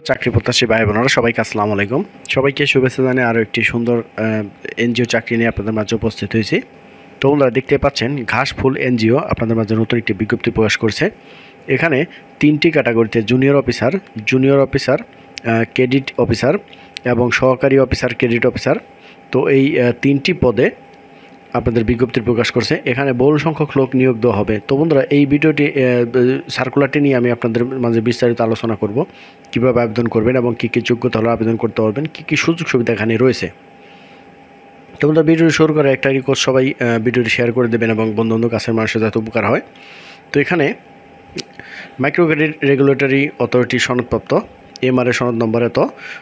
চাকরি প্রত্যাশী ভাই বোনেরা সবাইকে আসসালামু আলাইকুম। সবাইকে শুভেচ্ছা জানিয়ে আরও একটি সুন্দর এনজিও চাকরি নিয়ে আপনাদের মাঝে উপস্থিত হয়েছি। তো বন্ধুরা দেখতে পাচ্ছেন ঘাসফুল এনজিও আপনাদের মাঝে নতুন একটি বিজ্ঞপ্তি প্রকাশ করছে। এখানে তিনটি ক্যাটাগরিতে জুনিয়র অফিসার, ক্রেডিট অফিসার এবং সহকারী অফিসার ক্রেডিট অফিসার। তো এই তিনটি পদে আপনাদের বিজ্ঞপ্তি প্রকাশ করছে। এখানে বহু সংখ্যক লোক নিয়োগ দেওয়া হবে। তো বন্ধুরা এই ভিডিওটি সার্কুলারটি নিয়ে আমি আপনাদের মাঝে বিস্তারিত আলোচনা করব, কীভাবে আবেদন করবেন এবং কী কী যোগ্যতা হলে আবেদন করতে পারবেন, কী কী সুযোগ সুবিধা এখানে রয়েছে। তো বন্ধুরা ভিডিওটি শুরু করে একটা রিকোয়েস্ট, সবাই ভিডিওটি শেয়ার করে দেবেন এবং বন্ধু বান্ধব কাছের মানুষের যাতে উপকার হয়। তো এখানে মাইক্রো ক্রেডিট রেগুলেটরি অথরিটি সনদপ্রাপ্ত এমআরএ সনদ নম্বর এত।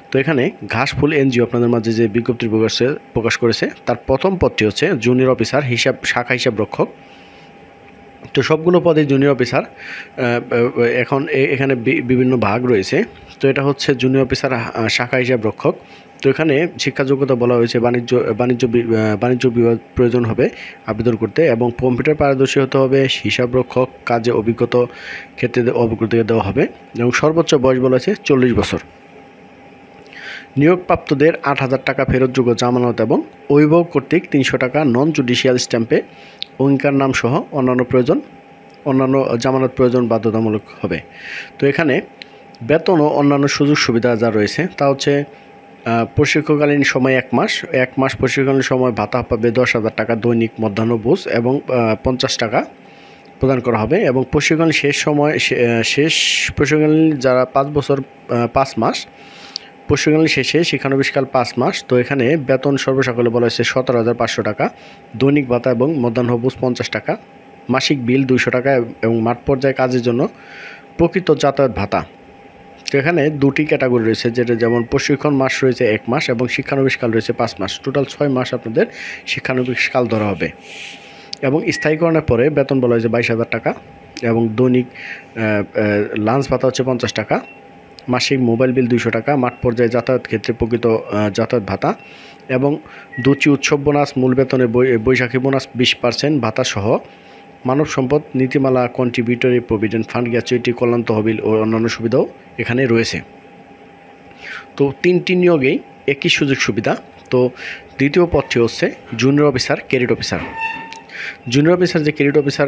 তো এখানে ঘাসফুল এনজিও আপনাদের মাঝে যে বিজ্ঞপ্তি প্রকাশ করেছে তার প্রথম পদটি হচ্ছে জুনিয়র অফিসার শাখা হিসাব রক্ষক। তো সবগুলো পদে জুনিয়র অফিসার। এখন এখানে বিভিন্ন ভাগ রয়েছে। তো এটা হচ্ছে জুনিয়র অফিসার শাখা হিসাব রক্ষক। তো এখানে শিক্ষা যোগ্যতা বলা হয়েছে বাণিজ্য বিভাগ প্রয়োজন হবে আবেদন করতে, এবং কম্পিউটার পারদর্শী হতে হবে। হিসাব রক্ষক কাজে ক্ষেত্রে অভিজ্ঞতা দেওয়া হবে, এবং সর্বোচ্চ বয়স বলা হয়েছে 40 বছর। নিয়োগপ্রাপ্তদের 8,000 টাকা ফেরতযোগ্য জামানত এবং অভিভাবক কর্তৃক 300 টাকা নন জুডিশিয়াল স্ট্যাম্পে অঙ্গীকার নাম সহ অন্যান্য জামানত প্রয়োজন বাধ্যতামূলক হবে। তো এখানে বেতন ও অন্যান্য সুযোগ সুবিধা যা রয়েছে তা হচ্ছে প্রশিক্ষণকালীন সময় 1 মাস প্রশিক্ষণকালীন সময় ভাতা পাবে 10,000 টাকা দৈনিক মধ্যাহ্নভোজ এবং 50 টাকা প্রদান করা হবে। এবং প্রশিক্ষণ শেষ প্রশিক্ষণকালীন যারা 5 বছর 5 মাস প্রশিক্ষণ শেষে শিক্ষানবিশকাল 5 মাস। তো এখানে বেতন সর্বসকলে বলা হয়েছে 17,500 টাকা, দৈনিক ভাতা এবং মধ্যাহ্নভোজ 50 টাকা, মাসিক বিল 200 টাকা এবং মাঠ পর্যায়ে কাজের জন্য প্রকৃত যাতায়াত ভাতা। তো এখানে দুটি ক্যাটাগরি রয়েছে, যেমন প্রশিক্ষণ মাস রয়েছে 1 মাস এবং শিক্ষানবিশকাল রয়েছে 5 মাস। টোটাল 6 মাস আপনাদের শিক্ষানবিশকাল ধরা হবে। এবং স্থায়ীকরণের পরে বেতন বলা হয়েছে 22,000 টাকা, এবং দৈনিক লাঞ্চ ভাতা হচ্ছে 50 টাকা, মাসিক মোবাইল বিল 200 টাকা, মাঠ পর্যায়ে যাতায়াত ক্ষেত্রে প্রকৃত যাতায়াত ভাতা, এবং দুচি উৎসব বোনাস, মূল বেতনের বৈশাখী বোনাস 20% ভাতা সহ মানব সম্পদ নীতিমালা, কন্ট্রিবিউটরি প্রভিডেন্ট ফান্ড, গ্র্যাচুইটি, কল্যাণ তহবিল ও অন্যান্য সুবিধাও এখানে রয়েছে। তো তিনটি নিয়োগেই একই সুযোগ সুবিধা। তো দ্বিতীয় পদটি হচ্ছে junior officer credit officer. Junior officer যে ক্রেডিট অফিসার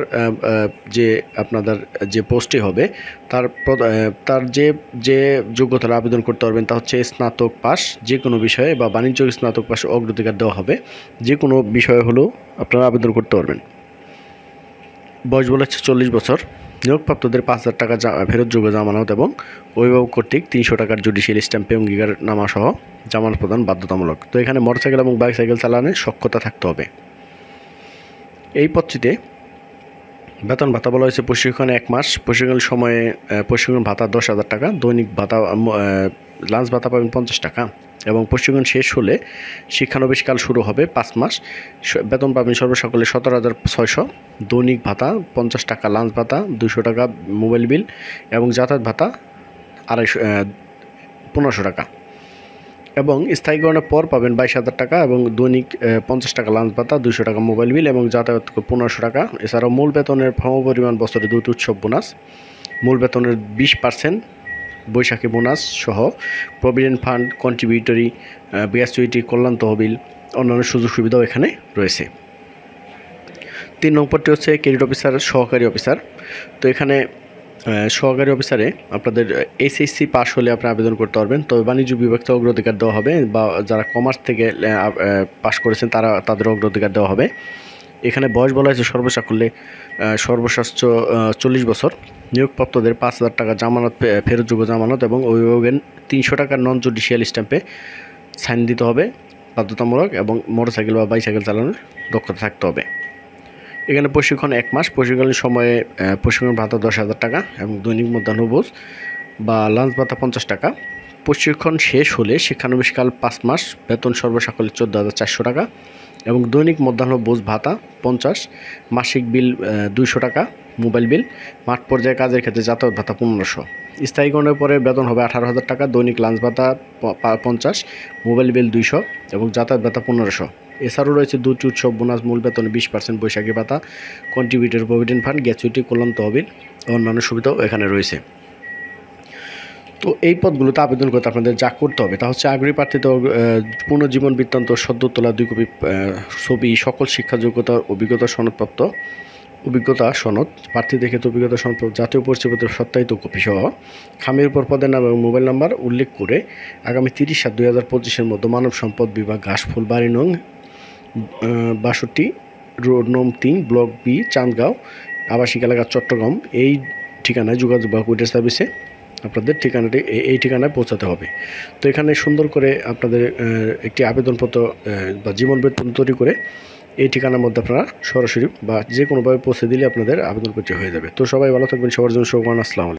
যে আপনাদের যে পোস্টে হবে তার যে যোগ্যতা আবেদন করতে পারবেন তা হচ্ছে স্নাতক পাস যে কোনো বিষয়ে, বা বাণিজ্য স্নাতক পাশে অগ্রাধিকার দেওয়া হবে। যে কোনো বিষয়ে হলেও আপনারা আবেদন করতে পারবেন। বয়স বলা হচ্ছে 40 বছর। নিয়োগপ্রাপ্তদের 5,000 টাকা ফেরতযোগ্য জামানত এবং অভিভাবক কর্তৃক 300 টাকার জুডিশিয়াল স্ট্যাম্পে অঙ্গীকার নামা সহ জামানত প্রদান বাধ্যতামূলক। তো এখানে মোটরসাইকেল এবং বাইসাইকেল চালানোর সক্ষমতা থাকতে হবে। এই পদটিতে বেতন ভাতা বলা হয়েছে প্রশিক্ষণ 1 মাস প্রশিক্ষণ সময়ে প্রশিক্ষণ ভাতা 10,000 টাকা, দৈনিক ভাতা লাঞ্চ ভাতা পাবেন 50 টাকা, এবং প্রশিক্ষণ শেষ হলে শিক্ষানবিশকাল শুরু হবে 5 মাস। বেতন পাবেন সর্বসকলে 17,600, দৈনিক ভাতা 50 টাকা, লাঞ্চ ভাতা 200 টাকা, মোবাইল বিল এবং যাতায়াত ভাতা 1500 টাকা, এবং স্থায়ীকরণের পর পাবেন 22,000 টাকা, এবং দৈনিক 50 টাকা লাঞ্চ ভাতা, 200 টাকা মোবাইল বিল এবং যাতায়াত 1500 টাকা। এছাড়াও মূল বেতনের সমপরিমাণ বছরে 2টি উৎসব বোনাস, মূল বেতনের 20% বৈশাখী বোনাস সহ প্রভিডেন্ট ফান্ড, কন্ট্রিবিউটরি, গ্র্যাচুইটি, কল্যাণ তহবিল, অন্যান্য সুযোগ সুবিধাও এখানে রয়েছে। 3 নম্বরটি হচ্ছে ক্রেডিট অফিসার সহকারী অফিসার। তো এখানে সহকারী অফিসারে আপনাদের এসএসসি পাস হলে আপনি আবেদন করতে পারবেন। তবে বাণিজ্য বিভাগকে অগ্রাধিকার দেওয়া হবে, বা যারা কমার্স থেকে পাস করেছেন তাদের অগ্রাধিকার দেওয়া হবে। এখানে বয়স বলা হয়েছে সর্বশ্রেষ্ঠ 40 বছর। নিয়োগপ্রাপ্তদের 5,000 টাকা জামানত ফেরতযোগ্য জামানত এবং অভিভাবকের 300 টাকার নন জুডিশিয়াল স্ট্যাম্পে সাইন দিতে হবে বাধ্যতামূলক, এবং মোটরসাইকেল বা বাইসাইকেল চালানোর দক্ষতা থাকতে হবে। এখানে প্রশিক্ষণ 1 মাস প্রশিক্ষণের সময়ে প্রশিক্ষণ ভাতা 10,000 টাকা এবং দৈনিক মধ্যাহ্নভোজ বা লাঞ্চ ভাতা 50 টাকা। প্রশিক্ষণ শেষ হলে শিক্ষানবিশকাল 5 মাস, বেতন সর্বসকলে 14,400 টাকা এবং দৈনিক মধ্যাহ্নভোজ ভাতা 50, মাসিক বিল 200 টাকা, মোবাইল বিল, মাঠ পর্যায়ে কাজের ক্ষেত্রে যাতায়াত ভাতা 1500। স্থায়ীকরণের পরে বেতন হবে 18,000 টাকা, দৈনিক লাঞ্চ ভাতা 50, মোবাইল বিল 200 এবং যাতায়াত ভাতা 1500। এছাড়াও রয়েছে 2টি উৎসব বোনাস, মূল বেতনে 20% বৈশাখী ভাতা, কন্ট্রিবিউটরি প্রভিডেন্ট ফান্ড, গ্র্যাচুইটি, কল্যাণ তহবিল ও অন্যান্য সুবিধাও এখানে রয়েছে। তো এই পদগুলোতে আবেদন করতে আপনাদের যা করতে হবে তা হচ্ছে আগ্রহী প্রার্থীদের পুনর্জীবন বৃত্তান্ত সদ্য তোলা 2 কপি ছবি, সকল শিক্ষা যোগ্যতা অভিজ্ঞতা সনদ, প্রার্থীদের ক্ষেত্রে অভিজ্ঞতা সনদ, জাতীয় পরিচয়পত্রের সত্যায়িত কপি সহ খামের উপর পদের নাম এবং মোবাইল নাম্বার উল্লেখ করে আগামী 30/7/2025 মধ্যে মানব সম্পদ বিভাগ, ঘাসফুল বাড়ি নং 62 রোড নং 3 ব্লক বি, চাঁদগাঁও, আবাসিক এলাকা, চট্টগ্রাম এই ঠিকানায় যোগাযোগ বা কুরিয়ার সার্ভিসে আপনাদের ঠিকানাটি এই ঠিকানায় পৌঁছাতে হবে। তো এখানে সুন্দর করে আপনাদের একটি আবেদনপত্র বা জীবন বৃত্তান্ত তৈরি করে এই ঠিকানার মধ্যে আপনারা সরাসরি বা যে কোনোভাবে পৌঁছে দিলে আপনাদের আবেদনপত্র হয়ে যাবে। তো সবাই ভালো থাকবেন, সবার জন্য শুভকামনা। আসসালামু আলাইকুম।